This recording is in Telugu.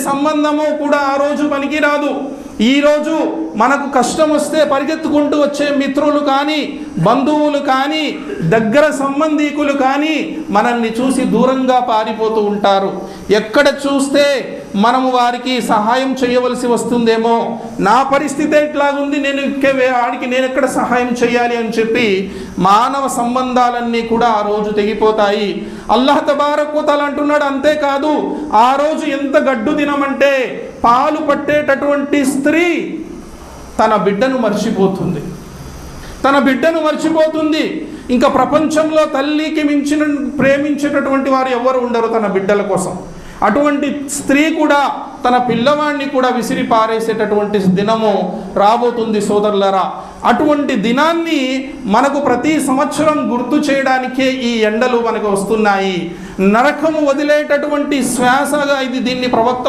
సంబంధము కూడా ఆ రోజు పనికిరాదు. ఈరోజు మనకు కష్టం వస్తే పరిగెత్తుకుంటూ వచ్చే మిత్రులు కానీ, బంధువులు కానీ, దగ్గర సంబంధీకులు కానీ మనల్ని చూసి దూరంగా పారిపోతూ ఉంటారు. ఎక్కడ చూస్తే మనము వారికి సహాయం చేయవలసి వస్తుందేమో, నా పరిస్థితి ఎట్లాగుంది, ఆడికి నేను ఎక్కడ సహాయం చేయాలి అని చెప్పి మానవ సంబంధాలన్నీ కూడా ఆ రోజు తెగిపోతాయి. అల్లాహ్ తబారక్ వ తఆలా అంటున్నాడు, అంతేకాదు ఆ రోజు ఎంత గడ్డు దినమంటే పాలు పట్టేటటువంటి స్త్రీ తన బిడ్డను మర్చిపోతుంది. ఇంకా ప్రపంచంలో తల్లికి మించిన ప్రేమించేటటువంటి వారు ఎవరు ఉండరు తన బిడ్డల కోసం. అటువంటి స్త్రీ కూడా తన పిల్లవాడిని కూడా విసిరి పారేసేటటువంటి దినము రాబోతుంది సోదరులారా. అటువంటి దినాన్ని మనకు ప్రతి సంవత్సరం గుర్తు చేయడానికే ఈ ఎండలు మనకు వస్తున్నాయి. నరకము వదిలేటటువంటి శ్వాసగా దీన్ని ప్రవక్త